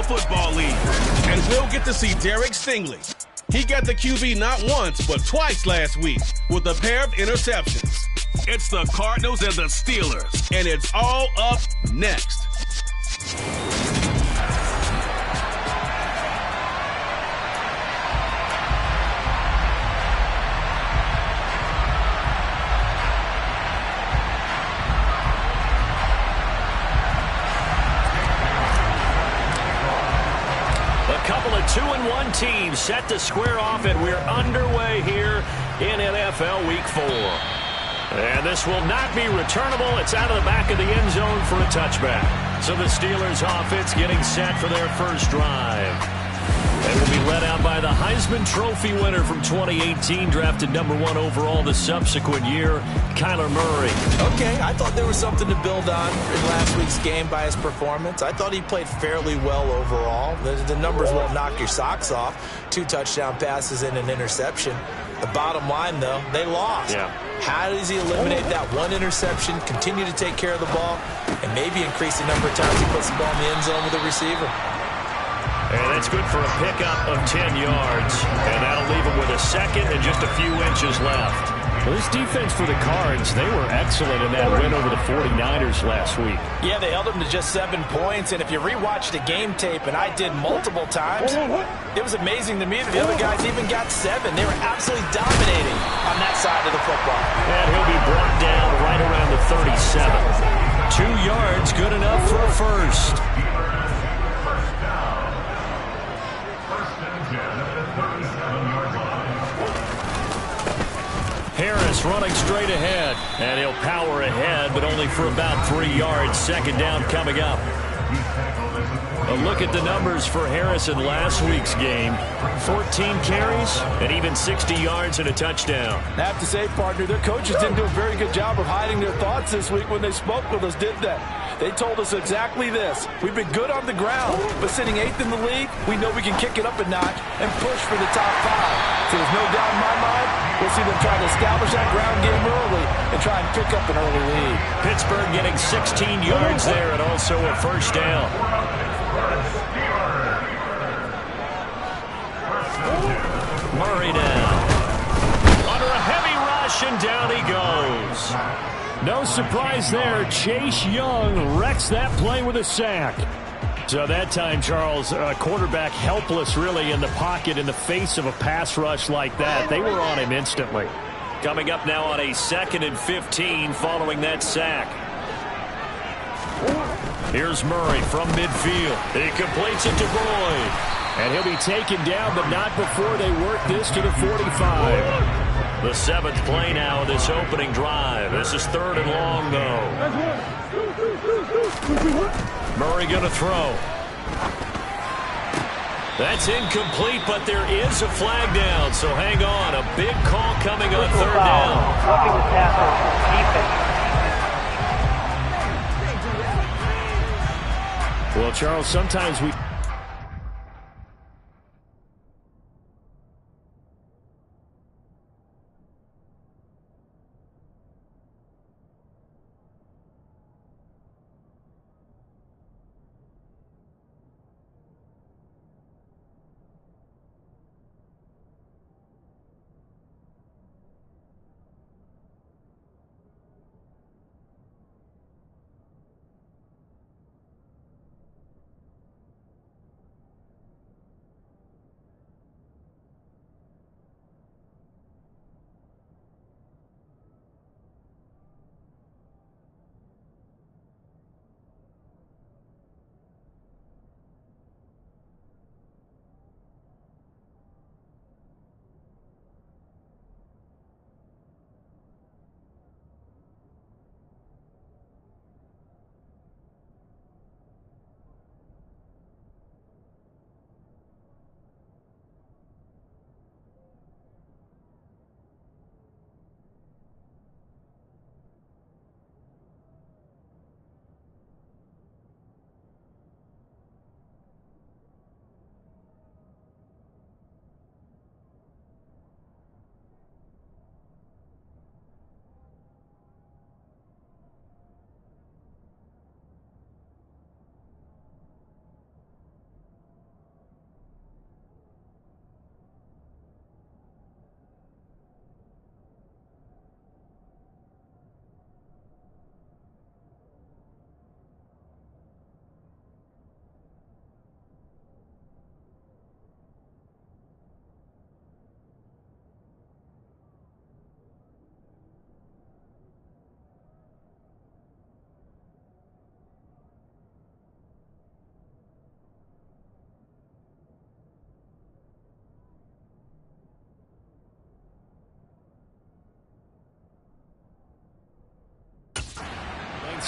National Football League. And we'll get to see Derek Stingley. He got the QB not once, but twice last week with a pair of interceptions. It's the Cardinals and the Steelers, and it's all up next. Couple of 2-1 teams set to square off, and we're underway here in NFL Week 4. And this will not be returnable. It's out of the back of the end zone for a touchback. So the Steelers offense getting set for their first drive. And will be led out by the Heisman Trophy winner from 2018, drafted #1 overall the subsequent year, Kyler Murray. Okay, I thought there was something to build on in last week's game by his performance. I thought he played fairly well overall. The numbers won't knock your socks off. 2 touchdown passes and an interception. The bottom line, though, they lost. Yeah. How does he eliminate that one interception, continue to take care of the ball, and maybe increase the number of times he puts the ball in the end zone with a receiver? And that's good for a pickup of 10 yards. And that'll leave him with a second and just a few inches left. Well, this defense for the Cards, they were excellent in that win over the 49ers last week. Yeah, they held them to just 7 points. And if you rewatch the game tape, and I did multiple times, it was amazing to me that the other guys even got 7. They were absolutely dominating on that side of the football. And he'll be brought down right around the 37. 2 yards, good enough for a first. Harris running straight ahead, and he'll power ahead, but only for about 3 yards. Second down coming up. A look at the numbers for Harris in last week's game. 14 carries and even 60 yards and a touchdown. I have to say, partner, their coaches didn't do a very good job of hiding their thoughts this week when they spoke with us, did they? They told us exactly this. We've been good on the ground, but sitting 8th in the league, we know we can kick it up a notch and push for the top 5. So there's no doubt in my mind, we'll see them try to establish that ground game early and try and pick up an early lead. Pittsburgh getting 16 yards there and also a first down. Murray down. Under a heavy rush, and down he goes. No surprise there. Chase Young wrecks that play with a sack. So that time, Charles, quarterback helpless really in the pocket in the face of a pass rush like that. They were on him instantly. Coming up now on a 2nd and 15 following that sack. Here's Murray from midfield. He completes it to Boyd. And he'll be taken down, but not before they work this to the 45. The 7th play now of this opening drive. This is 3rd and long, though. Murray going to throw. That's incomplete, but there is a flag down, so hang on. A big call coming on 3rd down. Well, Charles, sometimes we...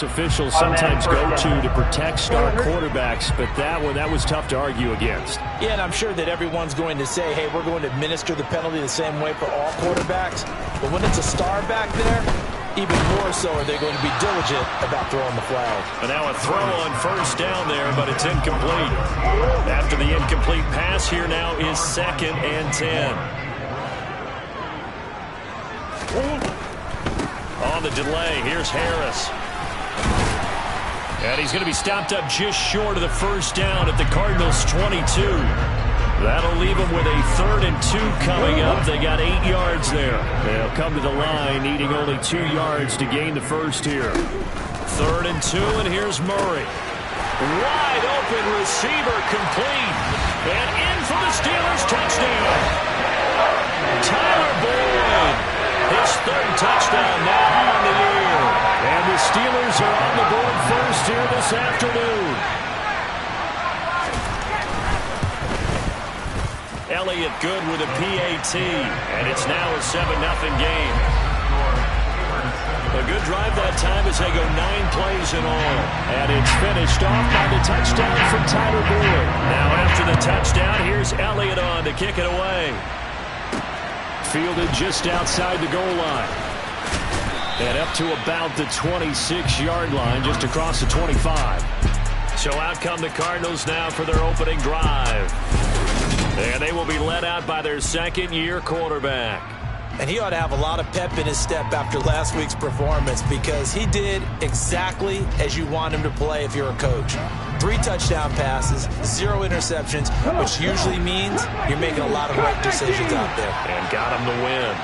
Officials sometimes go to protect star quarterbacks, but that was tough to argue against. Yeah, and I'm sure that everyone's going to say, hey, we're going to administer the penalty the same way for all quarterbacks. But when it's a star back there, even more so are they going to be diligent about throwing the flag. And now a throw on first down there, but it's incomplete. After the incomplete pass, here now is 2nd and 10. On the delay, here's Harris. And he's going to be stopped up just short of the first down at the Cardinals' 22. That'll leave them with a 3rd and 2 coming up. They got 8 yards there. They'll come to the line needing only 2 yards to gain the first here. 3rd and 2, and here's Murray. Wide open receiver, complete. And in for the Steelers, touchdown. Tyler Boyd, his 3rd touchdown now on the year. And the Steelers are on the board first here this afternoon. Elliott good with a PAT, and it's now a 7-0 game. A good drive that time as they go 9 plays in all. And it's finished off by the touchdown from Tyler Boyd. Now after the touchdown, here's Elliott on to kick it away. Fielded just outside the goal line. And up to about the 26-yard line, just across the 25. So out come the Cardinals now for their opening drive. And they will be led out by their 2nd-year quarterback. And he ought to have a lot of pep in his step after last week's performance because he did exactly as you want him to play if you're a coach. 3 touchdown passes, 0 interceptions, which usually means you're making a lot of right decisions out there. And got him the win.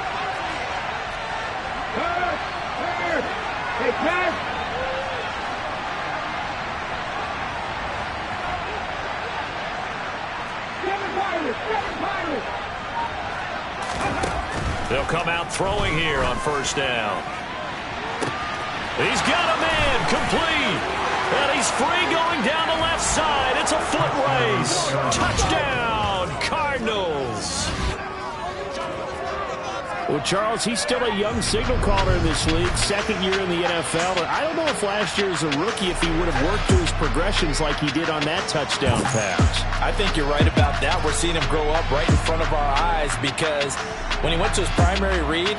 They'll come out throwing here on first down. He's got a man, complete. And he's free going down the left side. It's a foot race. Touchdown, Cardinals. Well, Charles, he's still a young signal caller in this league, 2nd year in the NFL. But I don't know if last year as a rookie, if he would have worked through his progressions like he did on that touchdown pass. I think you're right about that. We're seeing him grow up right in front of our eyes because when he went to his primary read,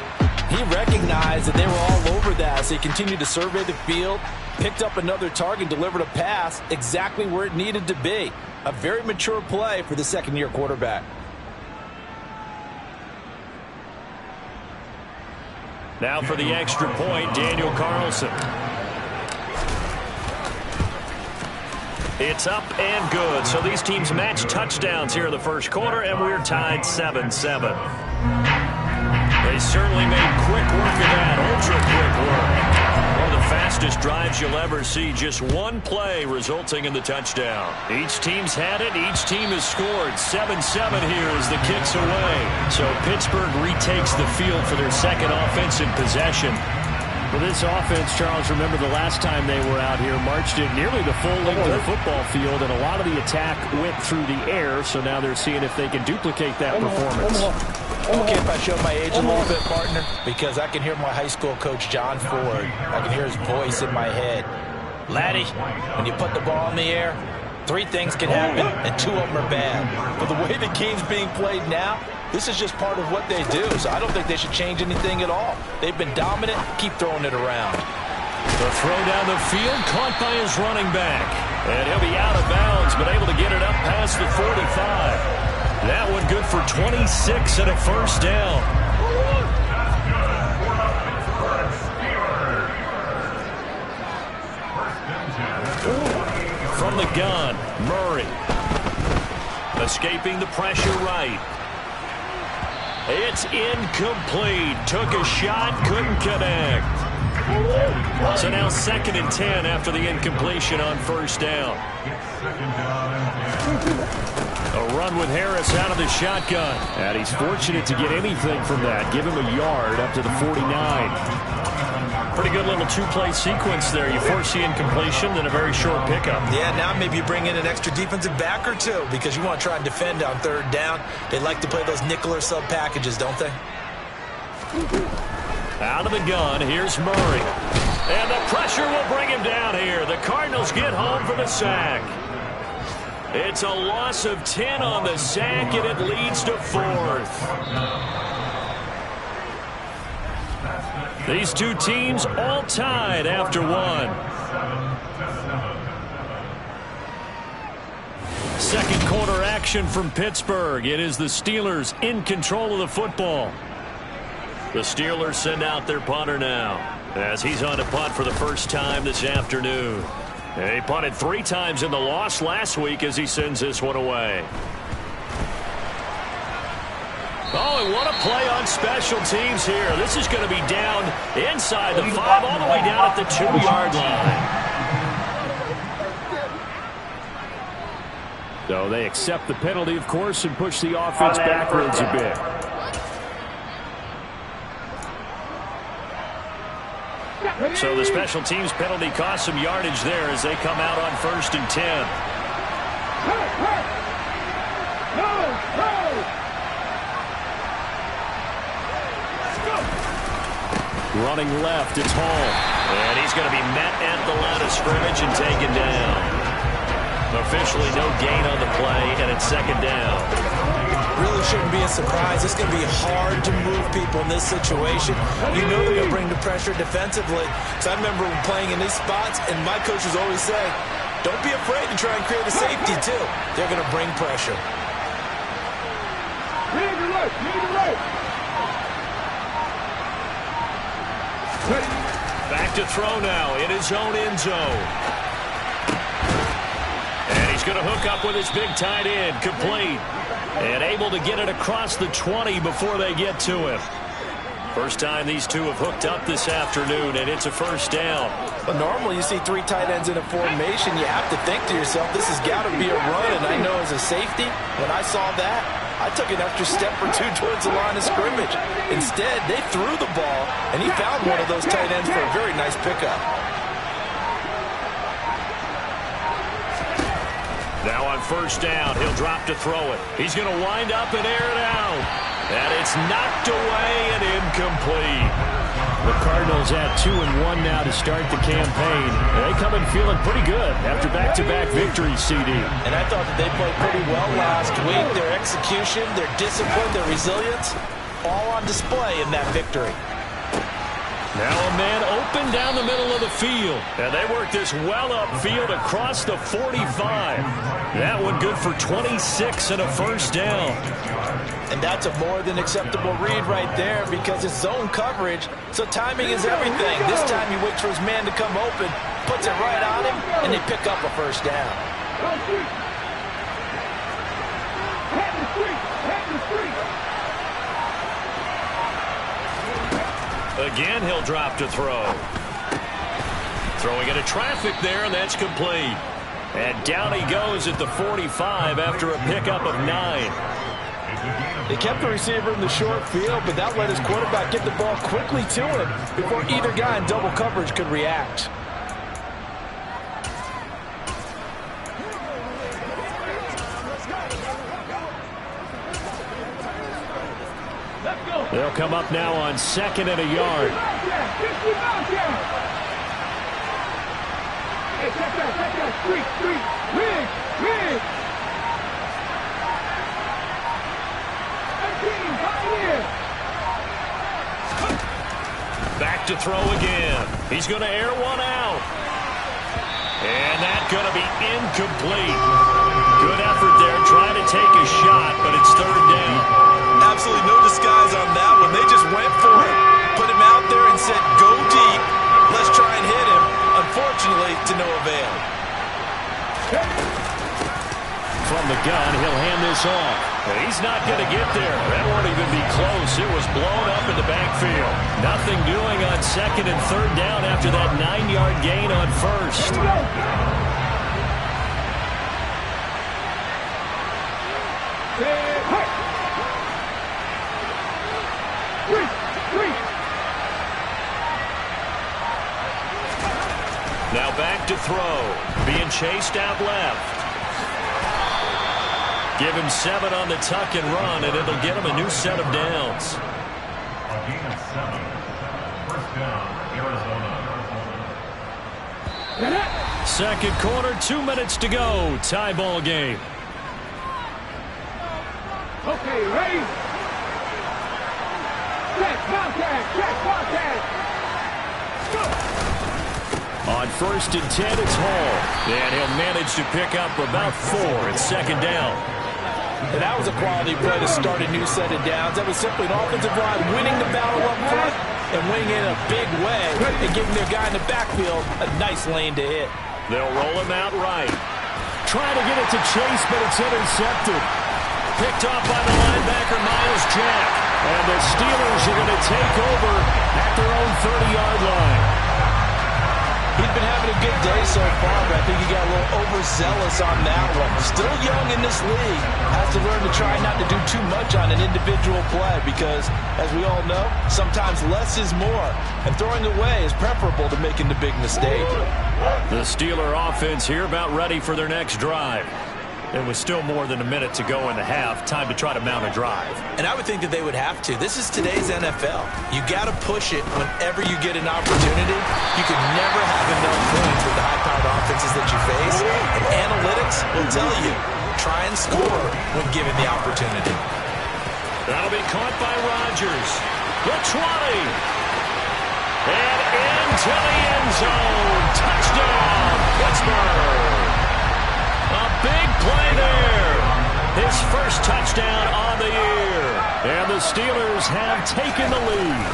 he recognized that they were all over that. So he continued to survey the field, picked up another target, delivered a pass exactly where it needed to be. A very mature play for the 2nd-year quarterback. Now for the extra point, Daniel Carlson. It's up and good. So these teams match touchdowns here in the first quarter, and we're tied 7-7. They certainly made quick work of that, ultra-quick work. One of the fastest drives you'll ever see, just 1 play resulting in the touchdown. Each team's had it, each team has scored. 7-7 here as the kick's away. So Pittsburgh retakes the field for their 2nd offensive possession. For this offense, Charles, remember the last time they were out here, marched it nearly the full length of the football field, and a lot of the attack went through the air, so now they're seeing if they can duplicate that performance. Okay, if I show my age a little bit, partner, because I can hear my high school coach, John Ford. I can hear his voice in my head. Laddie, when you put the ball in the air, 3 things can happen, and 2 of them are bad. But the way the game's being played now, this is just part of what they do, so I don't think they should change anything at all. They've been dominant. Keep throwing it around. The throw down the field, caught by his running back. And he'll be out of bounds, but able to get it up past the 45. That one good for 26 and a first down. From the gun, Murray. Escaping the pressure right. It's incomplete. Took a shot, couldn't connect. So now 2nd and 10 after the incompletion on first down. A run with Harris out of the shotgun. And he's fortunate to get anything from that. Give him a yard up to the 49. Pretty good little 2-play sequence there. You force the incompletion, then a very short pickup. Yeah, now maybe you bring in an extra defensive back or 2 because you want to try and defend on 3rd down. They like to play those nickel or sub packages, don't they? Out of the gun, here's Murray. And the pressure will bring him down here. The Cardinals get home for the sack. It's a loss of 10 on the sack, and it leads to 4th. These two teams all tied after 1. Second quarter action from Pittsburgh. It is the Steelers in control of the football. The Steelers send out their punter now, as he's on to punt for the first time this afternoon. He punted 3 times in the loss last week as he sends this one away. Oh, and what a play on special teams here. This is going to be down inside the 5, all the way down at the 2-yard line. So they accept the penalty, of course, and push the offense backwards a bit. So the special teams penalty cost some yardage there as they come out on 1st and 10. Running left, it's Hall. And he's going to be met at the line of scrimmage and taken down. Officially no gain on the play, and it's 2nd down. Really shouldn't be a surprise. It's going to be hard to move people in this situation. You know they're going to bring the pressure defensively. So I remember playing in these spots, and my coaches always say, don't be afraid to try and create a safety, too. They're going to bring pressure. Back to throw now in his own end zone. And he's going to hook up with his big tight end, complete. And able to get it across the 20 before they get to him. First time these two have hooked up this afternoon, and it's a 1st down. But normally you see 3 tight ends in a formation, you have to think to yourself, this has got to be a run. And I know as a safety, when I saw that, I took an extra step or 2 towards the line of scrimmage. Instead, they threw the ball, and he found one of those tight ends for a very nice pickup. Now on 1st down, he'll drop to throw it. He's going to wind up and air it out. And it's knocked away and incomplete. The Cardinals at 2-1 now to start the campaign. They come in feeling pretty good after back-to-back victories, CD. And I thought that they played pretty well last week. Their execution, their discipline, their resilience, all on display in that victory. Now a man open down the middle of the field. And they work this well upfield across the 45. That one good for 26 and a 1st down. And that's a more than acceptable read right there because it's zone coverage, so timing is everything. This time he waits for his man to come open, puts it right on him, and they pick up a 1st down. Again, he'll drop to throw. Throwing into traffic there, and that's complete. And down he goes at the 45 after a pickup of 9. They kept the receiver in the short field, but that let his quarterback get the ball quickly to him before either guy in double coverage could react. They'll come up now on 2nd and a yard. Back to throw again. He's going to air one out. And that's going to be incomplete. Good effort there trying to take a shot, but it's 3rd down. Absolutely no disguise on that one. They just went for it. Put him out there and said, go deep. Let's try and hit him. Unfortunately, to no avail. From the gun, he'll hand this off. He's not going to get there. That won't even be close. It was blown up in the backfield. Nothing doing on 2nd and 3rd down after that 9-yard gain on 1st. Now back to throw. Being chased out left. Give him 7 on the tuck and run, and it'll get him a new set of downs. Second quarter, 2 minutes to go. Tie ball game. Okay, ready? Check contact. Go. On 1st and 10, it's Hall. And he'll manage to pick up about 4. It's second down. And that was a quality play to start a new set of downs. That was simply an offensive line winning the battle up front and winning in a big way and giving their guy in the backfield a nice lane to hit. They'll roll him out right. Trying to get it to Chase, but it's intercepted. Picked off by the linebacker, Miles Jack. And the Steelers are going to take over at their own 30-yard line. He's been having a good day so far, but I think he got a little overzealous on that one. Still young in this league. Has to learn to try not to do too much on an individual play because, as we all know, sometimes less is more. And throwing away is preferable to making the big mistake. The Steeler offense here about ready for their next drive. It was still more than a minute to go in the half. Time to try to mount a drive. And I would think that they would have to. This is today's NFL. You got to push it whenever you get an opportunity. You can never have enough points with the high-powered offenses that you face. And analytics will tell you, try and score when given the opportunity. That'll be caught by Rodgers. The 20. And into the end zone. Touchdown, Pittsburgh. A big play there. His first touchdown on the year. And the Steelers have taken the lead.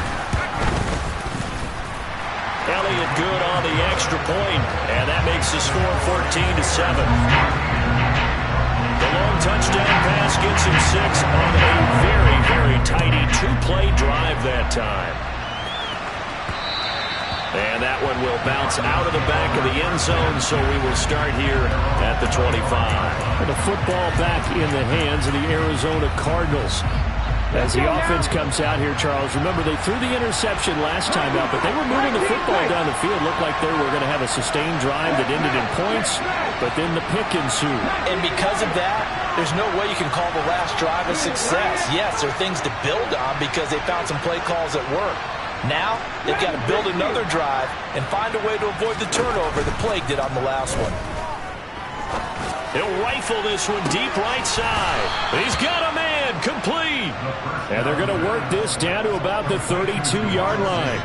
Elliott good on the extra point, and that makes the score 14-7. The long touchdown pass gets him 6 on a very, very tidy 2-play drive that time. And that one will bounce out of the back of the end zone, so we will start here at the 25. And the football back in the hands of the Arizona Cardinals. As the offense comes out here, Charles, remember they threw the interception last time out, but they were moving the football down the field. Looked like they were going to have a sustained drive that ended in points, but then the pick ensued. And because of that, there's no way you can call the last drive a success. Yes, there are things to build on because they found some play calls that work. Now, they've got to build another drive and find a way to avoid the turnover that plagued it on the last one. He'll rifle this one deep right side. He's got a man, complete. And they're going to work this down to about the 32-yard line.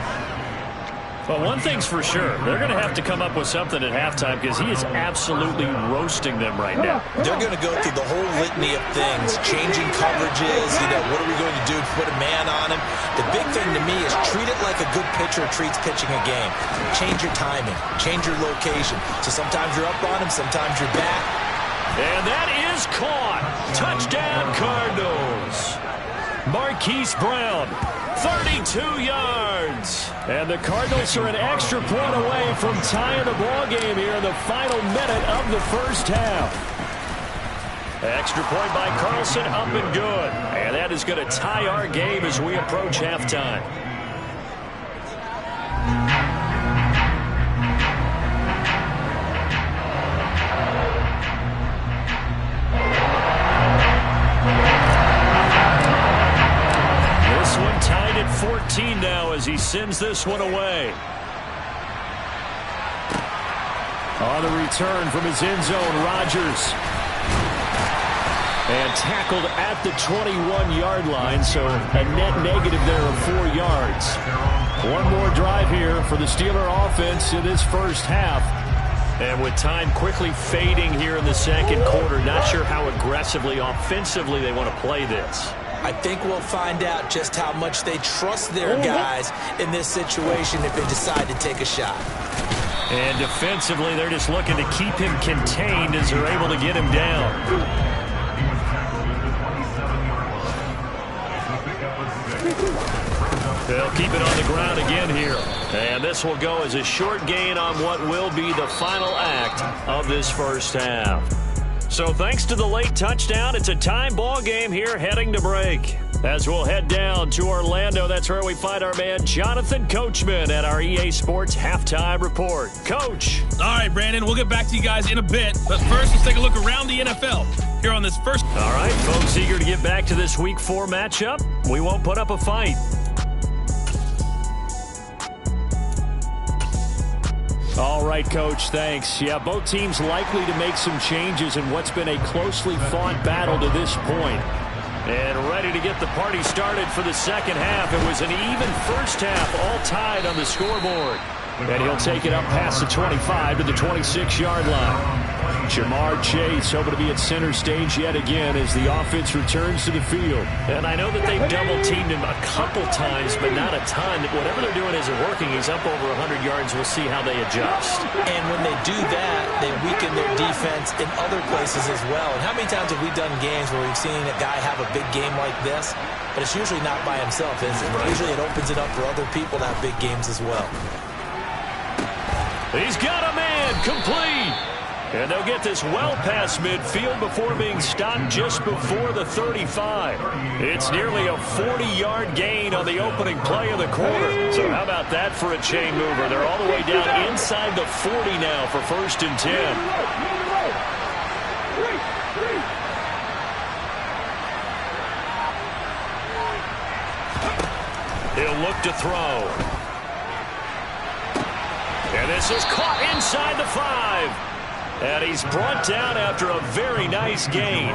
But one thing's for sure, they're going to have to come up with something at halftime because he is absolutely roasting them right now. They're going to go through the whole litany of things, changing coverages, what are we going to do to put a man on him? The big thing to me is treat it like a good pitcher treats pitching a game. Change your timing, change your location. So sometimes you're up on him, sometimes you're back. And that is caught. Touchdown, Cardinals. Marquise Brown, 32 yards. And the Cardinals are an extra point away from tying the ball game here in the final minute of the first half. Extra point by Carlson, up and good. And that is going to tie our game as we approach halftime. This one tied at 14 now as he sends this one away. On the return from his end zone, Rodgers. And tackled at the 21-yard line, so a net negative there of 4 yards. One more drive here for the Steeler offense in this first half. And with time quickly fading here in the second quarter, not sure how aggressively, offensively they want to play this. I think we'll find out just how much they trust their guys in this situation if they decide to take a shot. And defensively, they're just looking to keep him contained as they're able to get him down. They'll keep it on the ground again here. And this will go as a short gain on what will be the final act of this first half. So thanks to the late touchdown, it's a time ball game here heading to break. As we'll head down to Orlando, that's where we find our man Jonathan Coachman at our EA Sports Halftime Report. Coach. All right, Brandon, we'll get back to you guys in a bit. But first, let's take a look around the NFL here on this first. All right, folks eager to get back to this Week 4 matchup. We won't put up a fight. All right, Coach, thanks. Yeah, both teams likely to make some changes in what's been a closely fought battle to this point. And ready to get the party started for the second half. It was an even first half, all tied on the scoreboard. And he'll take it up past the 25 to the 26-yard line. Jamar Chase hoping to be at center stage yet again as the offense returns to the field. And I know that they've double-teamed him a couple times, but not a ton. Whatever they're doing isn't working. He's up over 100 yards. We'll see how they adjust. And when they do that, they weaken their defense in other places as well. And how many times have we done games where we've seen a guy have a big game like this? But it's usually not by himself, is it? Right. Usually it opens it up for other people to have big games as well. He's got a man complete. And they'll get this well past midfield before being stopped just before the 35. It's nearly a 40-yard gain on the opening play of the quarter. So how about that for a chain mover? They're all the way down inside the 40 now for 1st and 10. He'll look to throw. And this is caught inside the 5. And he's brought down after a very nice gain.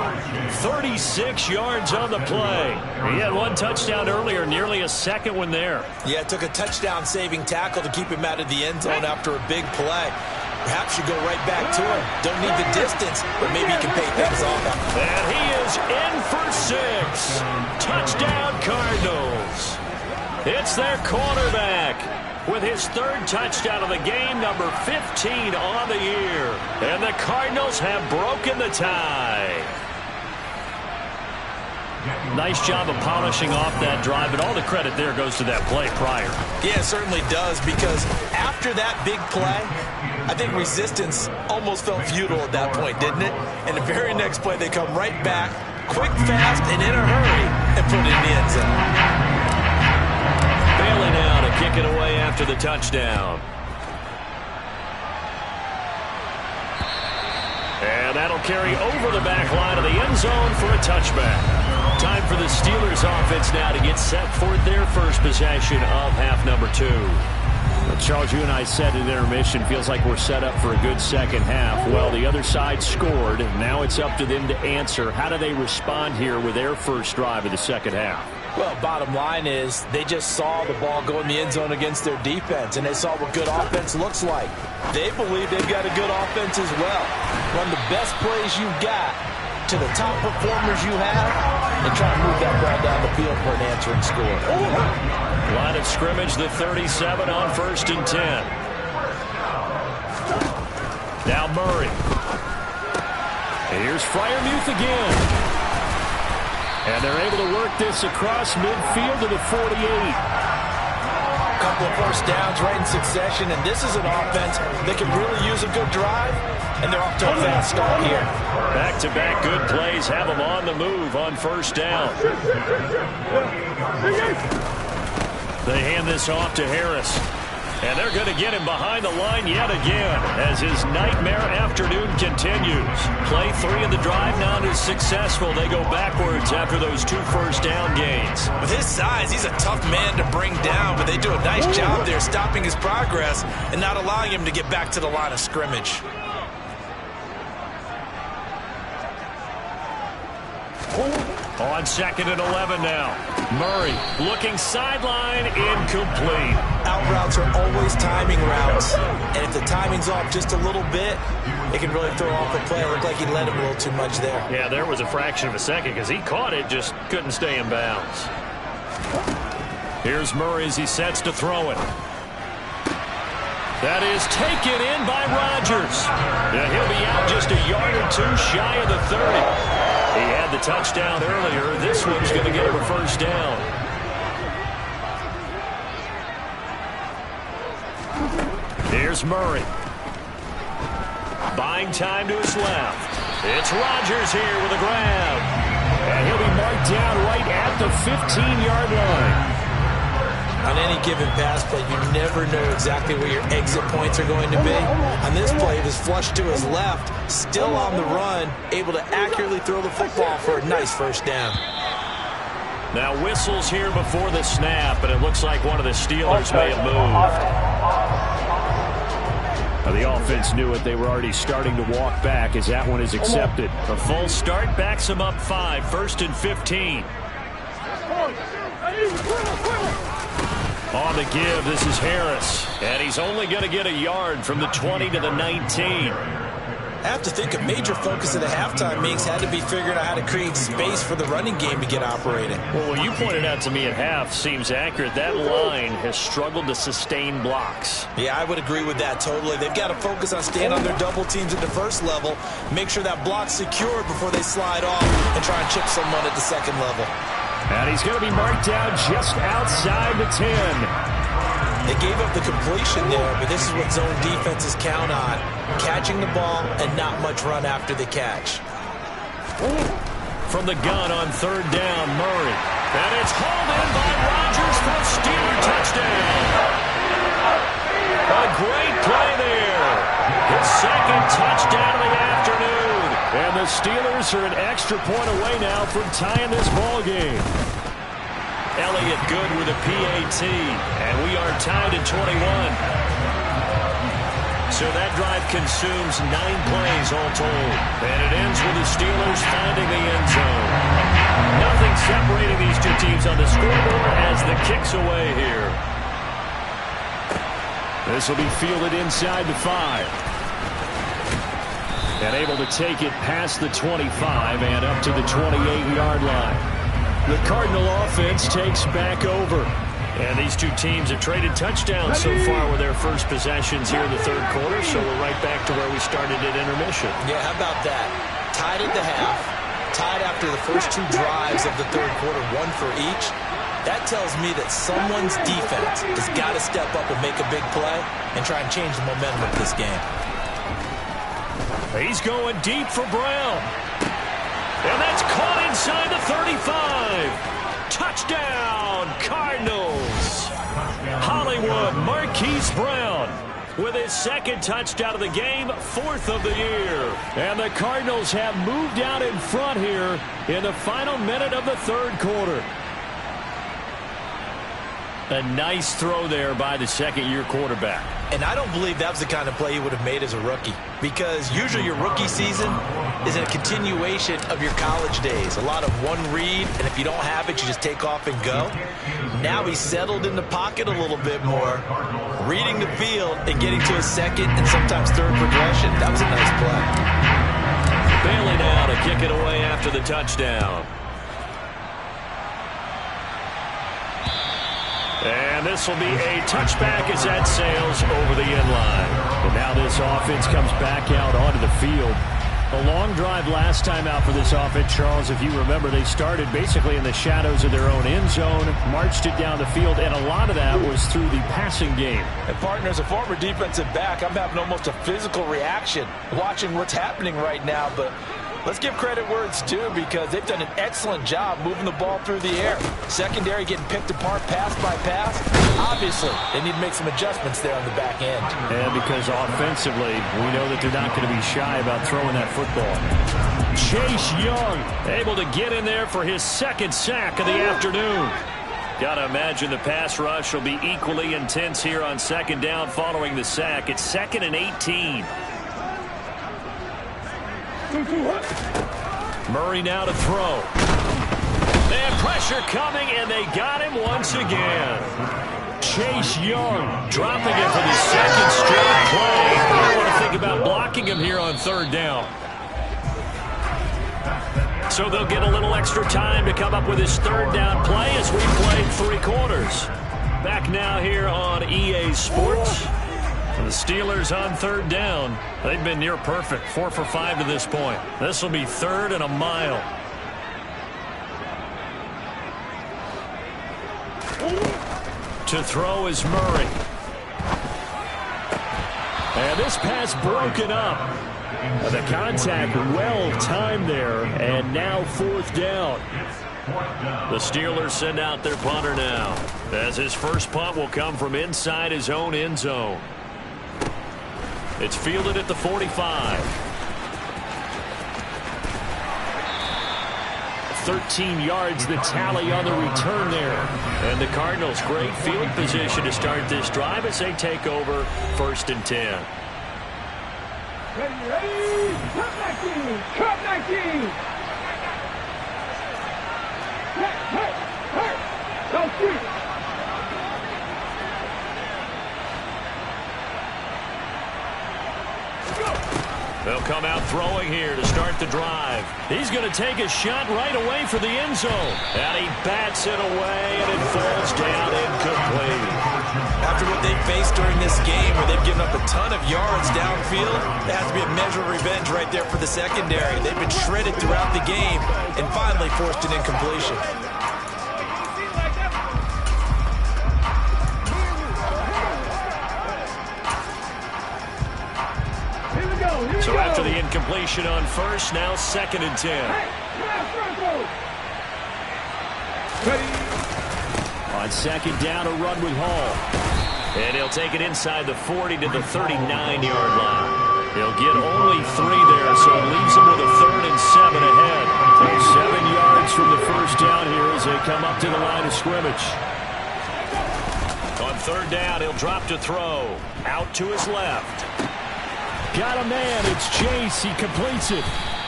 36 yards on the play. He had one touchdown earlier, nearly a second one there. Yeah, it took a touchdown-saving tackle to keep him out of the end zone after a big play. Perhaps you go right back to him. Don't need the distance, but maybe he can pay things off. And he is in for 6. Touchdown, Cardinals. It's their quarterback with his 3rd touchdown of the game, number 15 on the year. And the Cardinals have broken the tie. Nice job of polishing off that drive, but all the credit there goes to that play prior. Yeah, it certainly does, because after that big play, I think resistance almost felt futile at that point, didn't it? And the very next play, they come right back, quick, fast, and in a hurry, and put it in the end zone. Bailey now to kick it away after the touchdown. And that'll carry over the back line of the end zone for a touchback. Time for the Steelers offense now to get set for their first possession of half number 2. Charles, you and I said at intermission, feels like we're set up for a good second half. Well, the other side scored. Now it's up to them to answer. How do they respond here with their first drive of the second half? Well, bottom line is they just saw the ball go in the end zone against their defense, and they saw what good offense looks like. They believe they've got a good offense as well. Run the best plays you've got to the top performers you have, and try to move that ball down the field for an answering score. Line of scrimmage, the 37 on 1st and 10. Now Murray. And here's Freiermuth again. And they're able to work this across midfield to the 48. A couple of first downs right in succession, and this is an offense that can really use a good drive, and they're off to a fast start here. Back-to-back good plays have them on the move on 1st down. They hand this off to Harris. And they're going to get him behind the line yet again as his nightmare afternoon continues. Play 3 in the drive not as successful. They go backwards after those 2 first down gains. With his size, he's a tough man to bring down, but they do a nice job there stopping his progress and not allowing him to get back to the line of scrimmage. On 2nd and 11 now. Murray looking sideline, incomplete. Out routes are always timing routes, and if the timing's off just a little bit, it can really throw off a play. It looked like he let him a little too much there. Yeah, there was a fraction of a second because he caught it, just couldn't stay in bounds. Here's Murray as he sets to throw it. That is taken in by Rodgers. Yeah, he'll be out just a yard or 2 shy of the 30. He had the touchdown earlier. This one's going to get him a first down. Here's Murray. Buying time to his left. It's Rodgers here with a grab. And he'll be marked down right at the 15-yard line. On any given pass play, you never know exactly where your exit points are going to be. On this play, he was flushed to his left, still on the run, able to accurately throw the football for a nice first down. Now whistles here before the snap, and it looks like one of the Steelers may have moved. The offense knew it. They were already starting to walk back as that one is accepted. A full start backs them up 5. 1st and 15. On the give, this is Harris. And he's only going to get a yard from the 20 to the 19. I have to think a major focus of the halftime meetings had to be figuring out how to create space for the running game to get operating. Well, what you pointed out to me at half seems accurate. That line has struggled to sustain blocks. Yeah, I would agree with that totally. They've got to focus on staying on their double teams at the first level, make sure that block's secured before they slide off and try and chip someone at the second level. And he's going to be marked down just outside the 10. They gave up the completion there, but this is what zone defenses count on. Catching the ball and not much run after the catch. From the gun on 3rd down, Murray. And it's hauled in by Rodgers for a Steeler touchdown. A great play there. His 2nd touchdown of the afternoon. And the Steelers are an extra point away now from tying this ball game. Elliott good with a PAT, and we are tied at 21. So that drive consumes 9 plays all told, and it ends with the Steelers finding the end zone. Nothing separating these two teams on the scoreboard as the kick's away here. This will be fielded inside the 5. And able to take it past the 25 and up to the 28-yard line. The Cardinal offense takes back over. And these two teams have traded touchdowns so far with their first possessions here in the 3rd quarter, so we're right back to where we started at intermission. Yeah, how about that? Tied at the half, tied after the first 2 drives of the 3rd quarter, 1 for each. That tells me that someone's defense has got to step up and make a big play and try and change the momentum of this game. He's going deep for Brown. And that's caught inside the 35. Touchdown, Cardinals. Hollywood Marquise Brown with his 2nd touchdown of the game, 4th of the year. And the Cardinals have moved out in front here in the final minute of the 3rd quarter. A nice throw there by the 2nd-year quarterback. And I don't believe that was the kind of play he would have made as a rookie, because usually your rookie season is a continuation of your college days. A lot of one read, and if you don't have it, you just take off and go. Now he's settled in the pocket a little bit more, reading the field and getting to his 2nd and sometimes 3rd progression. That was a nice play. Bailey now to kick it away after the touchdown. And this will be a touchback as that sails over the end line. And now this offense comes back out onto the field. A long drive last time out for this offense, Charles. If you remember, they started basically in the shadows of their own end zone, marched it down the field, and a lot of that was through the passing game. And partner, as a former defensive back, I'm having almost a physical reaction watching what's happening right now. But let's give credit where it's due, because they've done an excellent job moving the ball through the air. Secondary getting picked apart pass by pass. Obviously, they need to make some adjustments there on the back end. And because offensively, we know that they're not going to be shy about throwing that football. Chase Young able to get in there for his 2nd sack of the afternoon. Got to imagine the pass rush will be equally intense here on 2nd down following the sack. It's 2nd and 18. Murray now to throw. And pressure coming, and they got him once again. Chase Young dropping it for the 2nd straight play. I want to think about blocking him here on 3rd down. So they'll get a little extra time to come up with his 3rd down play as we played 3 quarters. Back now here on EA Sports. The Steelers on 3rd down. They've been near perfect, 4 for 5 to this point. This will be 3rd and a mile. To throw is Murray. And this pass broken up. The contact well timed there, and now 4th down. The Steelers send out their punter now, as his first punt will come from inside his own end zone. It's fielded at the 45. 13 yards the tally on the return there. And the Cardinals, great field position to start this drive as they take over 1st and 10. Ready, cut 19! Cut 19! Hey! Don't shoot! They'll come out throwing here to start the drive. He's going to take a shot right away for the end zone. And he bats it away, and it falls down incomplete. After what they faced during this game, where they've given up a ton of yards downfield, there has to be a measure of revenge right there for the secondary. They've been shredded throughout the game and finally forced an incompletion. So after the incompletion on first, now 2nd and 10. On 2nd down, a run with Hall. And he'll take it inside the 40 to the 39-yard line. He'll get only 3 there, so it leaves him with a 3rd and 7 ahead. So 7 yards from the first down here as they come up to the line of scrimmage. On 3rd down, he'll drop to throw. Out to his left. Got a man. It's Chase. He completes it.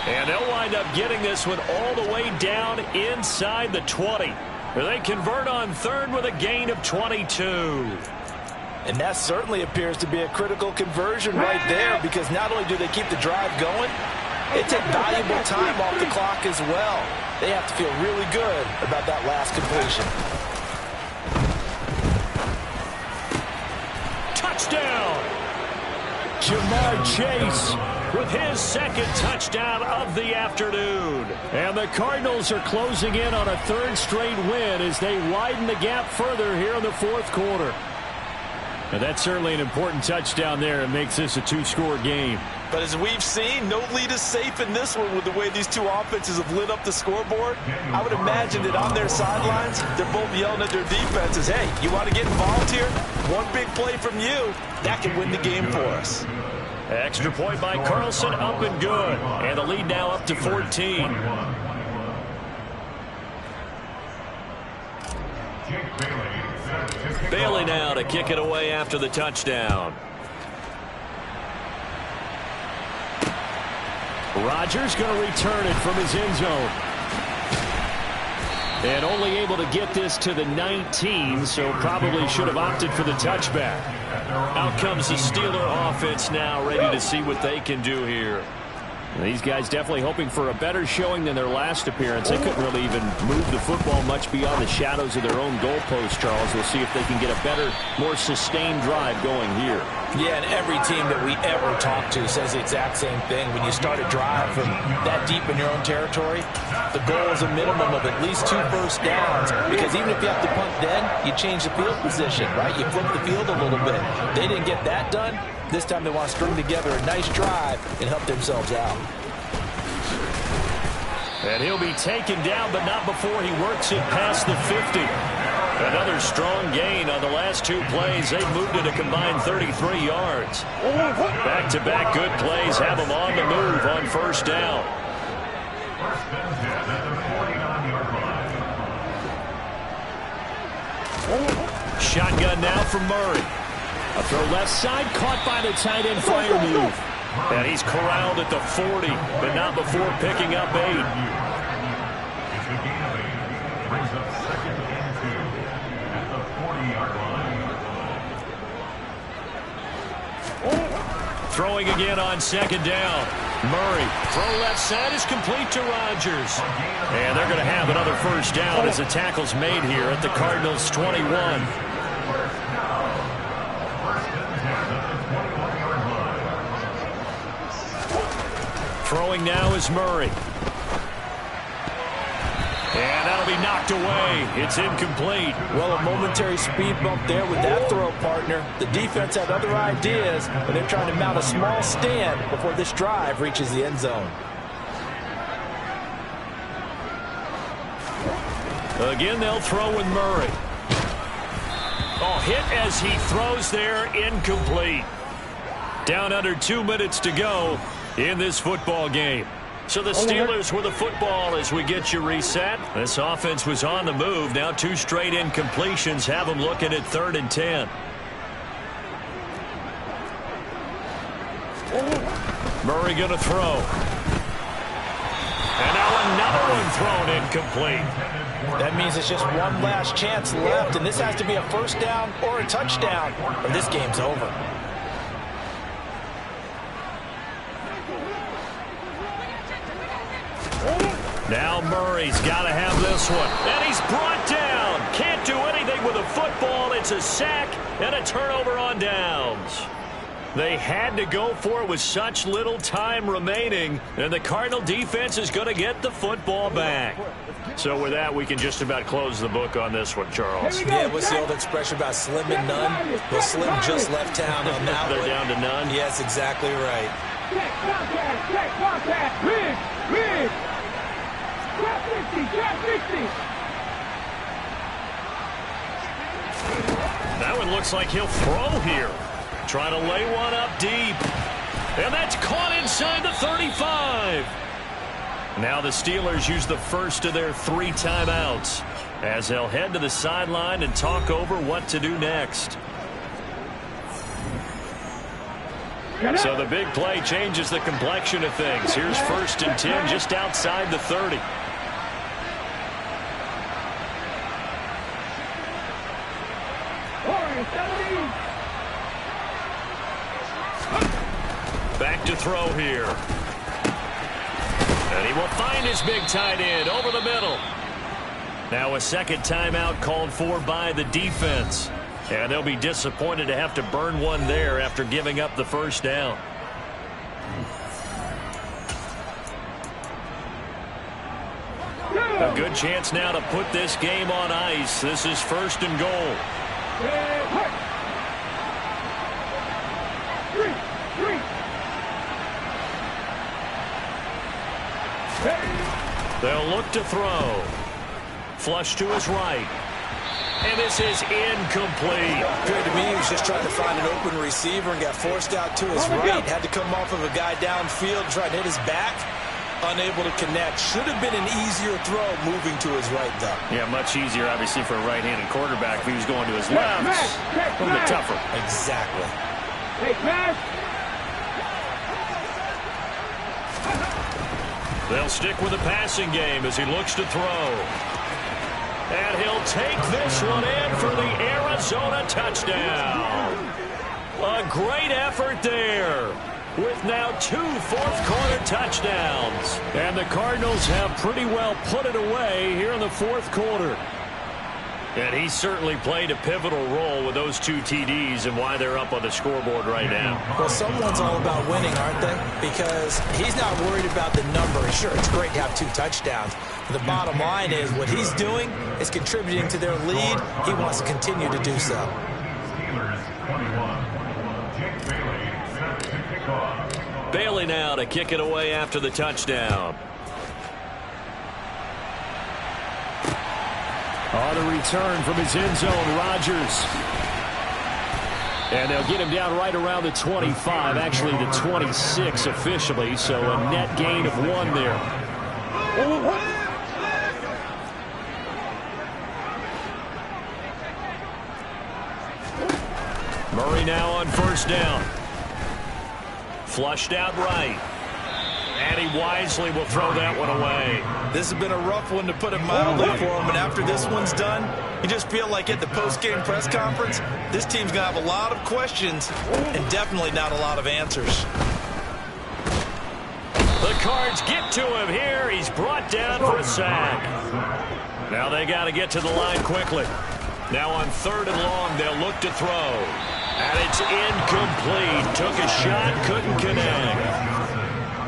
And they'll wind up getting this one all the way down inside the 20. They convert on 3rd with a gain of 22. And that certainly appears to be a critical conversion right there, because not only do they keep the drive going, they take valuable time off the clock as well. They have to feel really good about that last completion. Touchdown! Jamar Chase with his 2nd touchdown of the afternoon. And the Cardinals are closing in on a 3rd straight win as they widen the gap further here in the 4th quarter. And that's certainly an important touchdown there. It makes this a 2-score game. But as we've seen, no lead is safe in this one with the way these two offenses have lit up the scoreboard. I would imagine that on their sidelines, they're both yelling at their defenses, hey, you want to get involved here? One big play from you, that can win the game for us. Extra point by Carlson, up and good. And the lead now up to 14. Bailey now to kick it away after the touchdown. Rodgers going to return it from his end zone. And only able to get this to the 19, so probably should have opted for the touchback. Out comes the Steeler offense now, ready to see what they can do here. These guys definitely hoping for a better showing than their last appearance. They couldn't really even move the football much beyond the shadows of their own goalpost, Charles. We'll see if they can get a better, more sustained drive going here. Yeah, and every team that we ever talk to says the exact same thing. When you start a drive from that deep in your own territory, the goal is a minimum of at least 2 first downs, because even if you have to punt then, you change the field position, right? You flip the field a little bit. They didn't get that done. This time they want to string together a nice drive and help themselves out. And he'll be taken down, but not before he works it past the 50. Another strong gain on the last 2 plays. They've moved it a combined 33 yards. Back-to-back good plays have them on the move on first down. Shotgun now from Murray. A throw left side, caught by the tight end Freiermuth. And he's corralled at the 40, but not before picking up 8. Throwing again on 2nd down. Murray, throw left side is complete to Rodgers. And they're going to have another first down as the tackle's made here at the Cardinals' 21. Throwing now is Murray. And that'll be knocked away. It's incomplete. Well, a momentary speed bump there with that throw, partner. The defense had other ideas, and they're trying to mount a small stand before this drive reaches the end zone. Again, they'll throw with Murray. Oh, hit as he throws there, incomplete. Down under 2 minutes to go in this football game. So the Steelers with the football as we get you reset. This offense was on the move. Now 2 straight incompletions have them looking at 3rd and 10. Murray going to throw. And now another one thrown incomplete. That means it's just one last chance left, and this has to be a first down or a touchdown, or this game's over. Now Murray's got to have this one. And he's brought down. Can't do anything with a football. It's a sack and a turnover on downs. They had to go for it with such little time remaining, and the Cardinal defense is going to get the football back. So with that, we can just about close the book on this one, Charles. Yeah, what's the old expression about slim and none? Well, Slim just left town on that They're one. down to none? Yes, exactly right. Check contact. Rig. Trap 50. That one looks like he'll throw here. Trying to lay one up deep. And that's caught inside the 35. Now the Steelers use the first of their 3 timeouts as they'll head to the sideline and talk over what to do next. So the big play changes the complexion of things. Here's 1st and 10 just outside the 30. Back to throw here. And he will find his big tight end over the middle. Now a second timeout called for by the defense. And they'll be disappointed to have to burn one there after giving up the first down. A good chance now to put this game on ice. This is 1st and goal. They'll look to throw. Flush to his right. And this is incomplete. Appeared to me he was just trying to find an open receiver and got forced out to his right. Had to come off of a guy downfield, trying to hit his back. Unable to connect. Should have been an easier throw moving to his right, though. Yeah, much easier, obviously, for a right-handed quarterback. If he was going to his left, a little bit tougher. Exactly. They'll stick with the passing game as he looks to throw. And he'll take this one in for the Arizona touchdown. A great effort there, with now 2 fourth-quarter touchdowns. And the Cardinals have pretty well put it away here in the 4th quarter. And he certainly played a pivotal role with those 2 TDs and why they're up on the scoreboard right now. Well, someone's all about winning, aren't they? Because he's not worried about the number. Sure, it's great to have 2 touchdowns. The bottom line is what he's doing is contributing to their lead. He wants to continue to do so. Bailey now to kick it away after the touchdown. On the return from his end zone, Rodgers. And they'll get him down right around the 25, actually the 26 officially, so a net gain of 1 there. Murray now on 1st down. Flushed out right. And he wisely will throw that one away. This has been a rough one, to put it mildly, for him. And after this one's done, you just feel like at the post-game press conference, this team's going to have a lot of questions and definitely not a lot of answers. The Cards get to him here. He's brought down for a sack. Now they got to get to the line quickly. Now on 3rd and long, they'll look to throw. And it's incomplete. Took a shot, couldn't connect.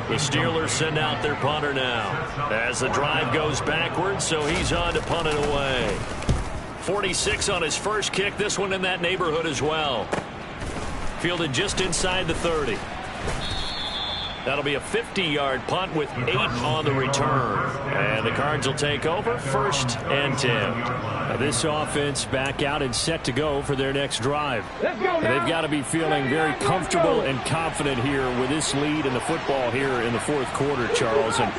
The Steelers send out their punter now as the drive goes backwards, so he's on to punt it away. 46 on his first kick. This one in that neighborhood as well. Fielded just inside the 30. That'll be a 50-yard punt with 8 on the return. And the Cards will take over 1st and 10. Now this offense back out and set to go for their next drive. They've got to be feeling very comfortable and confident here with this lead in the football here in the 4th quarter, Charles. And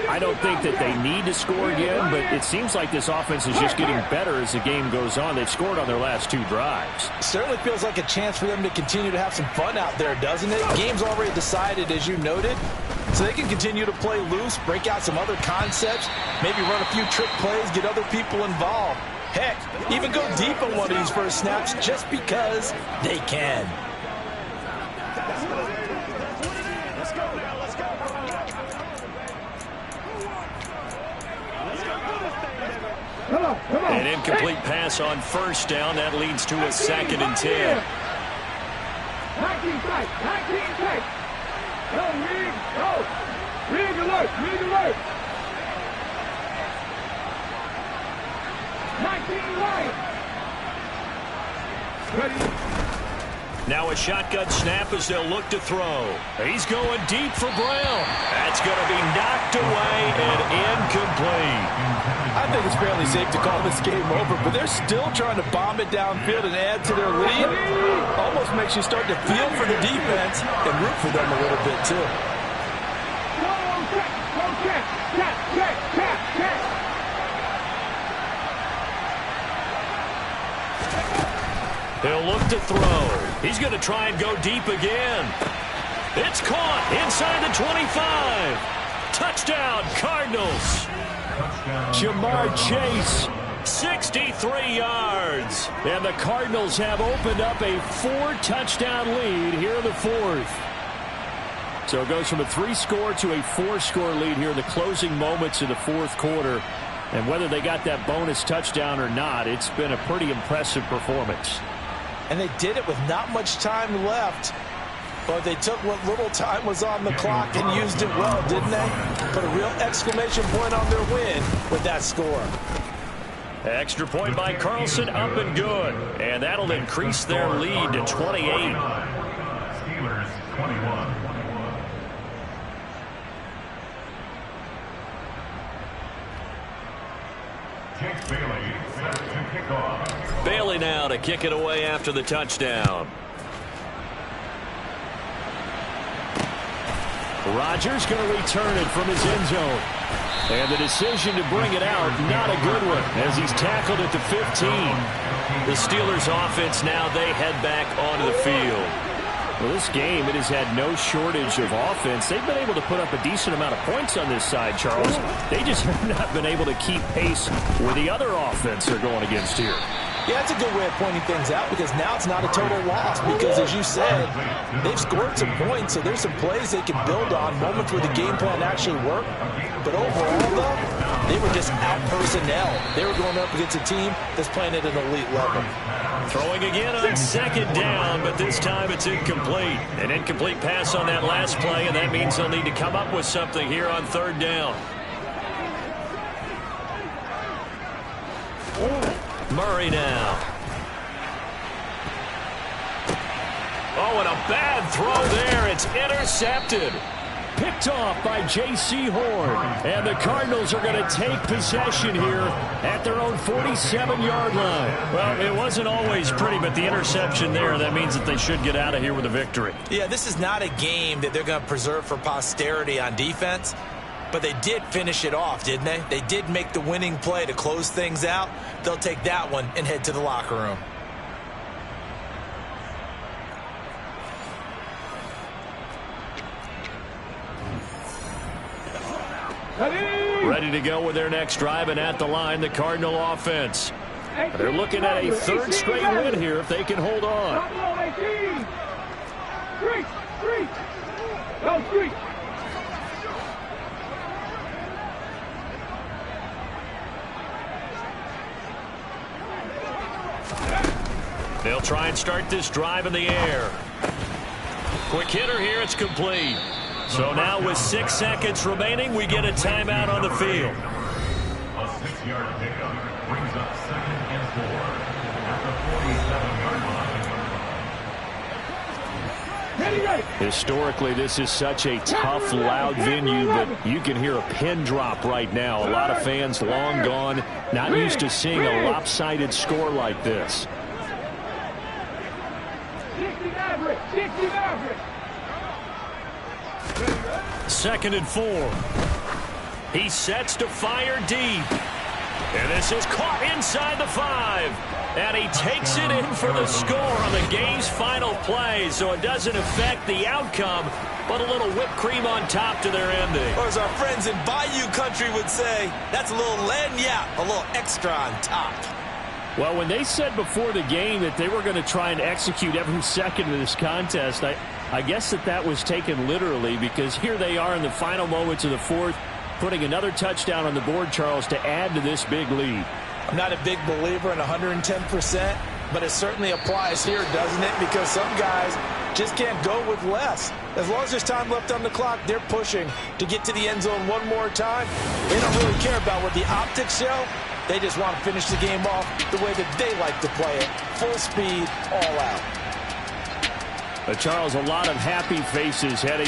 I don't think that they need to score again, but it seems like this offense is just getting better as the game goes on. They've scored on their last 2 drives. Certainly feels like a chance for them to continue to have some fun out there, doesn't it? Game's already decided, as you know, loaded, so they can continue to play loose, break out some other concepts, maybe run a few trick plays, get other people involved. Heck, even go deep on one of these first snaps just because they can. An incomplete pass on first down. That leads to a 2nd and 10. 19 tight, 19 tight. Go, Rig, go. Rig alert, Rig alert. 19 right. Ready. Now a shotgun snap as they'll look to throw. He's going deep for Brown. That's going to be knocked away and incomplete. I think it's fairly safe to call this game over, but they're still trying to bomb it downfield and add to their lead. Almost makes you start to feel for the defense and root for them a little bit, too. He'll look to throw. He's going to try and go deep again. It's caught inside the 25. Touchdown, Cardinals. Jamar Chase, 63 yards. And the Cardinals have opened up a 4-touchdown lead here in the 4th. So it goes from a 3-score to a 4-score lead here in the closing moments of the 4th quarter. And whether they got that bonus touchdown or not, it's been a pretty impressive performance. And they did it with not much time left. But they took what little time was on the clock and used it well, didn't they? Put a real exclamation point on their win with that score. Extra point by Carlson, up and good. And that'll increase their lead to 28. Steelers 21. Jake Bailey set to kick off. Bailey now to kick it away after the touchdown. Rodgers going to return it from his end zone. And the decision to bring it out, not a good one, as he's tackled at the 15. The Steelers offense now, they head back onto the field. Well, this game, it has had no shortage of offense. They've been able to put up a decent amount of points on this side, Charles. They just have not been able to keep pace with the other offense they're going against here. Yeah, that's a good way of pointing things out because now it's not a total loss because, as you said, they've scored some points, so there's some plays they can build on, moments where the game plan actually worked. But overall, though, they were just out personnel. They were going up against a team that's playing at an elite level. Throwing again on 2nd down, but this time it's incomplete. An incomplete pass on that last play, and that means they'll need to come up with something here on 3rd down. Murray now. Oh, and a bad throw there. It's intercepted. Picked off by J.C. Horn. And the Cardinals are going to take possession here at their own 47-yard line. Well, it wasn't always pretty, but the interception there, that means that they should get out of here with a victory. Yeah, this is not a game that they're going to preserve for posterity on defense. But they did finish it off, didn't they? They did make the winning play to close things out. They'll take that one and head to the locker room. Ready to go with their next drive, and at the line, the Cardinal offense. They're looking at a 3rd straight win here if they can hold on. They'll try and start this drive in the air. Quick hitter here, it's complete. So now with 6 seconds remaining, we get a timeout on the field. A 6-yard pickup brings up 2nd and 4 at the 47-yard line. Historically, this is such a tough, loud venue, but you can hear a pin drop right now. A lot of fans long gone, not used to seeing a lopsided score like this. 2nd and 4. He sets to fire deep. And this is caught inside the 5. And he takes it in for the score on the game's final play, so it doesn't affect the outcome. but a little whipped cream on top to their ending. Or as our friends in Bayou Country would say, that's a little lagniappe, a little extra on top. Well, when they said before the game that they were going to try and execute every second of this contest, I guess that was taken literally, because here they are in the final moments of the fourth, putting another touchdown on the board, Charles, to add to this big lead. I'm not a big believer in 110%, but it certainly applies here, doesn't it? Because some guys just can't go with less. As long as there's time left on the clock, they're pushing to get to the end zone one more time. They don't really care about what the optics show. They just want to finish the game off the way that they like to play it. Full speed, all out. Charles, a lot of happy faces heading